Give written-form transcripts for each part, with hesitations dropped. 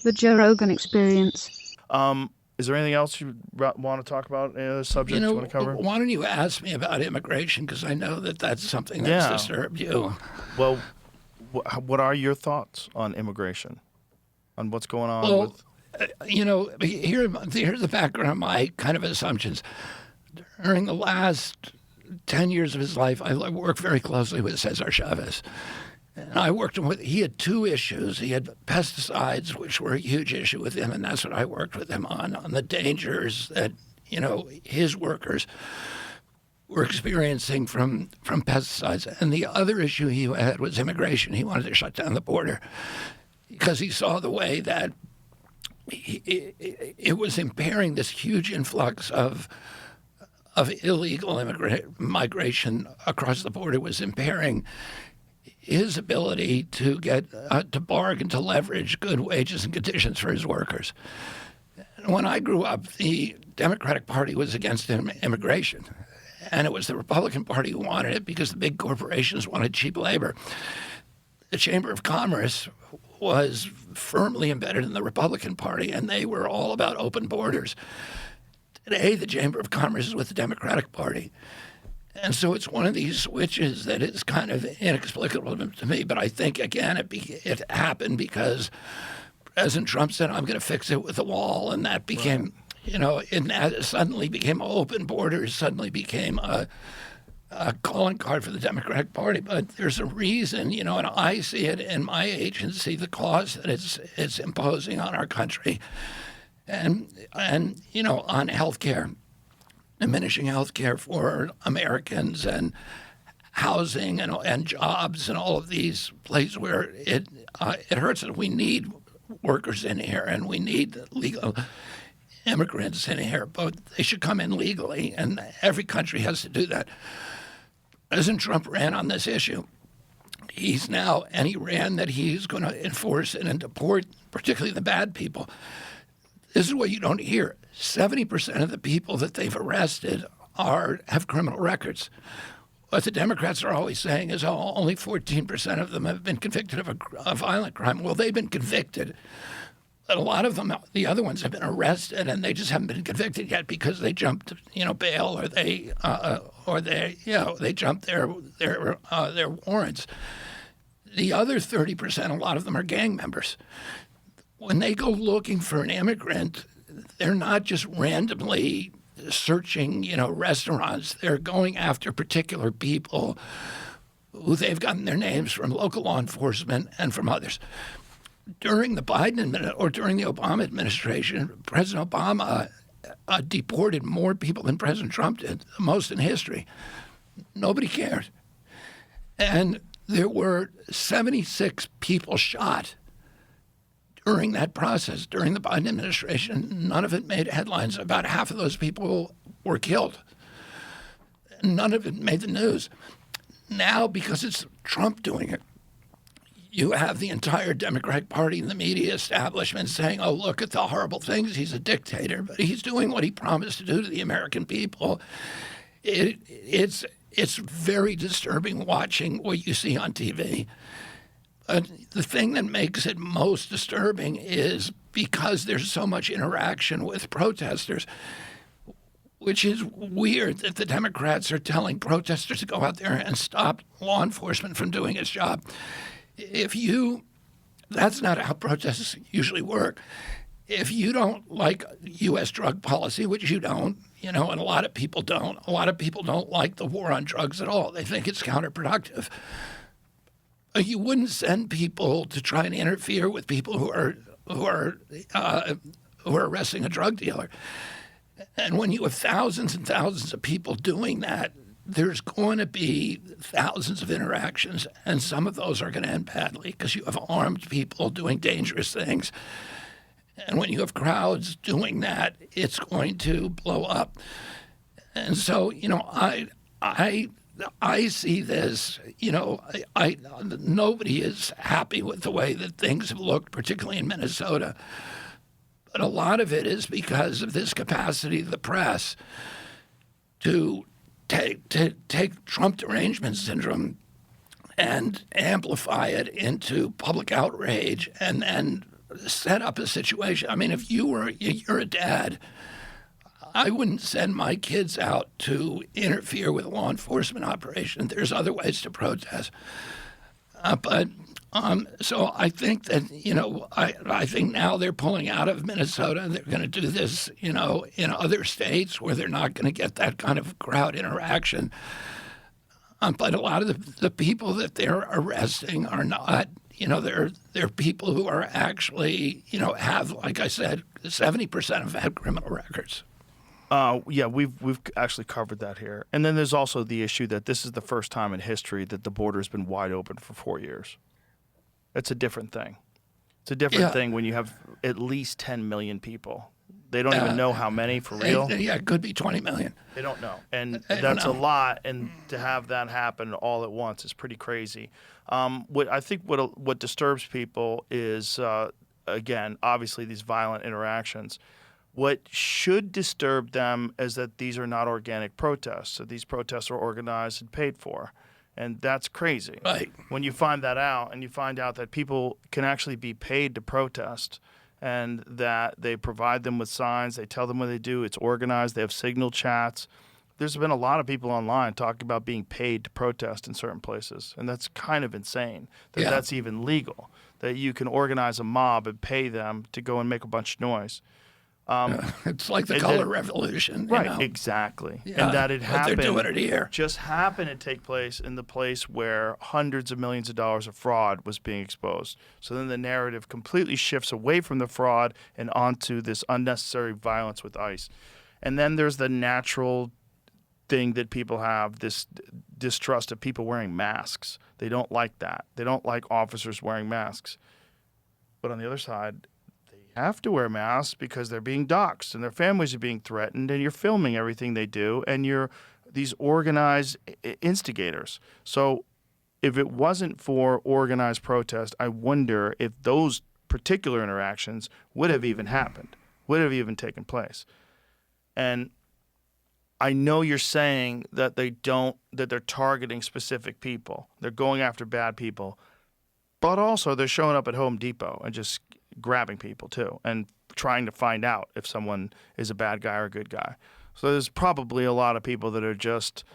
The Joe Rogan Experience. Is there anything else you want to talk about? Any other subjects you want to cover? Why don't you ask me about immigration? Because I know that that's something that's Yeah. disturbed you. Well, what are your thoughts on immigration? On what's going on Well, with... here's the background of my kind of assumptions. During the last 10 years of his life, I worked very closely with Cesar Chavez. And I worked with, he had two issues. He had pesticides, which were a huge issue with him, and that's what I worked with him on the dangers that, his workers were experiencing from pesticides. And the other issue he had was immigration. He wanted to shut down the border because he saw the way that it was impairing this huge influx of illegal migration across the border, was impairing his ability to get to bargain, to leverage good wages and conditions for his workers. When I grew up, the Democratic Party was against immigration, and it was the Republican Party who wanted it because the big corporations wanted cheap labor. The Chamber of Commerce was firmly embedded in the Republican Party, and they were all about open borders. Today, the Chamber of Commerce is with the Democratic Party. And so it's one of these switches that is kind of inexplicable to me. But I think, again, it happened because President Trump said, I'm going to fix it with the wall. And that became, it suddenly became open borders, suddenly became a calling card for the Democratic Party. But there's a reason, and I see it in my agency, the cost that it's imposing on our country and on health care. Diminishing health care for Americans and housing and jobs and all of these places where it hurts us. We need workers in here and we need legal immigrants in here, but they should come in legally, and every country has to do that. President Trump ran on this issue. He ran that he's going to enforce it and deport particularly the bad people. This is what you don't hear. 70% of the people that they've arrested have criminal records. What the Democrats are always saying is, only 14% of them have been convicted of a violent crime. Well, they've been convicted. But a lot of them, the other ones, have been arrested, and they just haven't been convicted yet because they jumped, bail, or they jumped their warrants. The other 30%, a lot of them are gang members. When they go looking for an immigrant, they're not just randomly searching, restaurants. They're going after particular people who they've gotten their names from local law enforcement and from others. During the during the Obama administration, President Obama deported more people than President Trump did, the most in history. Nobody cared. And there were 76 people shot during that process, during the Biden administration. None of it made headlines. About half of those people were killed. None of it made the news. Now, because it's Trump doing it, you have the entire Democratic Party and the media establishment saying, look at the horrible things. He's a dictator, but he's doing what he promised to do to the American people. It's very disturbing watching what you see on TV. The thing that makes it most disturbing is because there's so much interaction with protesters, which is weird that the Democrats are telling protesters to go out there and stop law enforcement from doing its job. That's not how protests usually work. If you don't like U.S. drug policy, which you don't, and a lot of people don't like the war on drugs at all. They think it's counterproductive. You wouldn't send people to try and interfere with people who are arresting a drug dealer. And when you have thousands and thousands of people doing that, there's going to be thousands of interactions, and some of those are going to end badly because you have armed people doing dangerous things. And when you have crowds doing that, it's going to blow up. And so, I see this, nobody is happy with the way that things have looked, particularly in Minnesota. But a lot of it is because of this capacity of the press to take Trump derangement syndrome and amplify it into public outrage and then set up a situation. I mean, if you're a dad, I wouldn't send my kids out to interfere with a law enforcement operation. There's other ways to protest. So I think that, I think now they're pulling out of Minnesota. They're going to do this, in other states where they're not going to get that kind of crowd interaction. But a lot of the people that they're arresting are not, they're people who are actually, have, like I said, 70% have had criminal records. Yeah, we've actually covered that here. And then there's also the issue that this is the first time in history that the border has been wide open for 4 years. It's a different thing. It's a different thing when you have at least 10 million people. They don't even know how many for real. It could be 20 million. They don't know. And that's a lot. And to have that happen all at once is pretty crazy. What disturbs people is, again, obviously these violent interactions. What should disturb them is that these are not organic protests. So these protests are organized and paid for. And that's crazy. Right. When you find that out and you find out that people can actually be paid to protest and that they provide them with signs, they tell them what they do, it's organized, they have signal chats. There's been a lot of people online talking about being paid to protest in certain places. And that's kind of insane that that's even legal, that you can organize a mob and pay them to go and make a bunch of noise. It's like the color revolution. Right, exactly. Yeah, and that it happened. They're doing it here. Just happened to take place in the place where hundreds of millions of dollars of fraud was being exposed. So then the narrative completely shifts away from the fraud and onto this unnecessary violence with ICE. And then there's the natural thing that people have, this distrust of people wearing masks. They don't like that. They don't like officers wearing masks. But on the other side, have to wear masks because they're being doxxed and their families are being threatened, and you're filming everything they do, and you're these organized instigators. So if it wasn't for organized protest, I wonder if those particular interactions would have even happened, would have even taken place. And I know you're saying that they're targeting specific people. They're going after bad people, but also they're showing up at Home Depot and just grabbing people too and trying to find out if someone is a bad guy or a good guy. So there's probably a lot of people that are just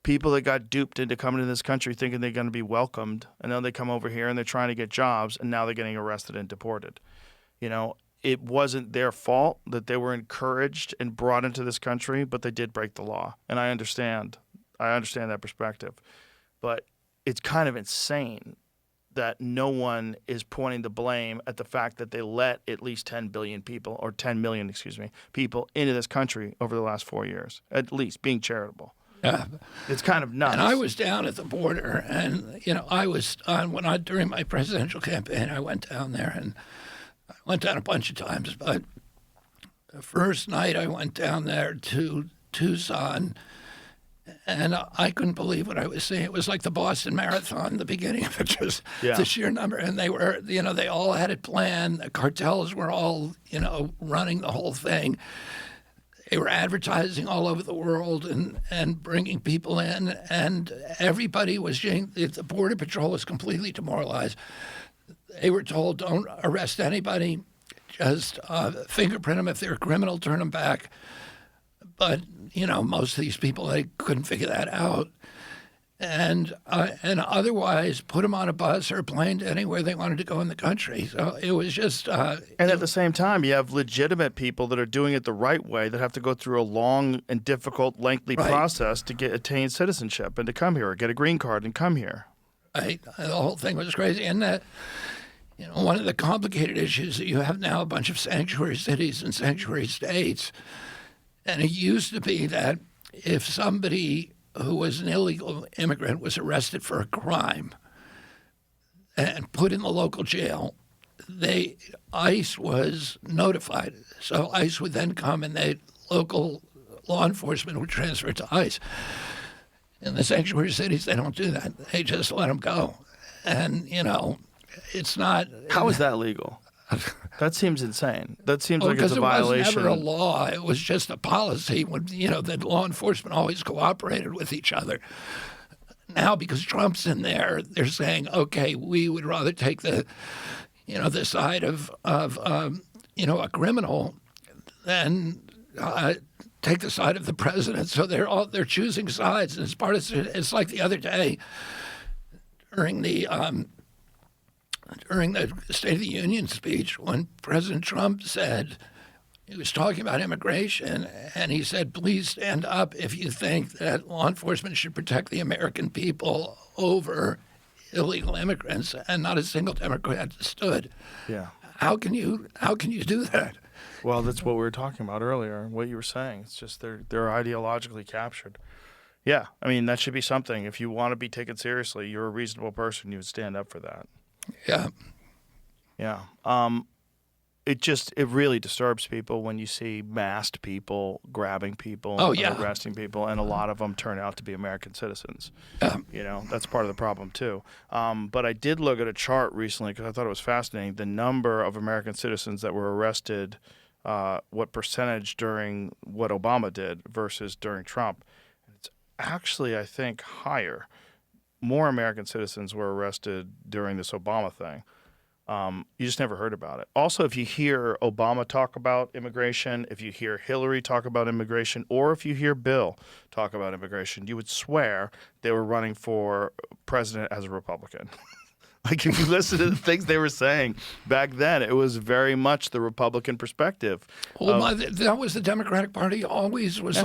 people that got duped into coming to this country thinking they're going to be welcomed, and then they come over here and they're trying to get jobs, and now they're getting arrested and deported. It wasn't their fault that they were encouraged and brought into this country, but they did break the law. And I understand that perspective. But it's kind of insane that no one is pointing the blame at the fact that they let at least 10 million people people into this country over the last 4 years, at least being charitable. Yeah. It's kind of nuts. And I was down at the border, and, during my presidential campaign, I went down there, and I went down a bunch of times, but the first night I went down there to Tucson, and I couldn't believe what I was seeing. It was like the Boston Marathon, the beginning of it, just the sheer number. And they were, they all had it planned. The cartels were all, running the whole thing. They were advertising all over the world and bringing people in. And everybody was, the Border Patrol was completely demoralized. They were told, don't arrest anybody. Just fingerprint them. If they're a criminal, turn them back. But, most of these people, they couldn't figure that out. And otherwise put them on a bus or a plane to anywhere they wanted to go in the country. So it was just... and at the same time, you have legitimate people that are doing it the right way that have to go through a long and difficult, lengthy process to attain citizenship and to come here or get a green card and come here. Right. The whole thing was crazy. And that, one of the complicated issues that you have now a bunch of sanctuary cities and sanctuary states. And it used to be that if somebody who was an illegal immigrant was arrested for a crime and put in the local jail, ICE was notified. So ICE would then come and local law enforcement would transfer it to ICE. In the sanctuary cities, they don't do that. They just let them go. And, it's not... How is that legal? That seems insane. That seems like it's a violation. Because it was never a law. It was just a policy. When that law enforcement always cooperated with each other. Now, because Trump's in there, they're saying, okay, we would rather take the the side of a criminal, then take the side of the president. So they're choosing sides, and it's like the other day during the State of the Union speech when President Trump said. He was talking about immigration, and he said, please stand up if you think that law enforcement should protect the American people over illegal immigrants, and not a single Democrat stood. Yeah. How can you do that? Well, that's what we were talking about earlier, what you were saying. It's just they're ideologically captured. Yeah, I mean, that should be something. If you want to be taken seriously, you're a reasonable person, you would stand up for that. Yeah. Yeah. It really disturbs people when you see masked people grabbing people and arresting people, and a lot of them turn out to be American citizens. That's part of the problem too. But I did look at a chart recently because I thought it was fascinating. The number of American citizens that were arrested, what percentage during what Obama did versus during Trump. It's actually, I think, higher. More American citizens were arrested during this Obama thing. You just never heard about it. Also, if you hear Obama talk about immigration, if you hear Hillary talk about immigration, or if you hear Bill talk about immigration, you would swear they were running for president as a Republican. Like, if you listen to the things they were saying back then, it was very much the Republican perspective. Well, that was the Democratic Party always was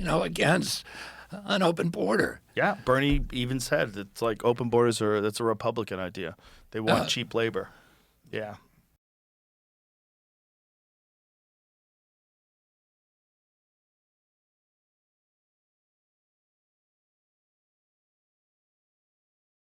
against an open border. Yeah, Bernie even said it's like open borders that's a Republican idea. They want cheap labor. Yeah.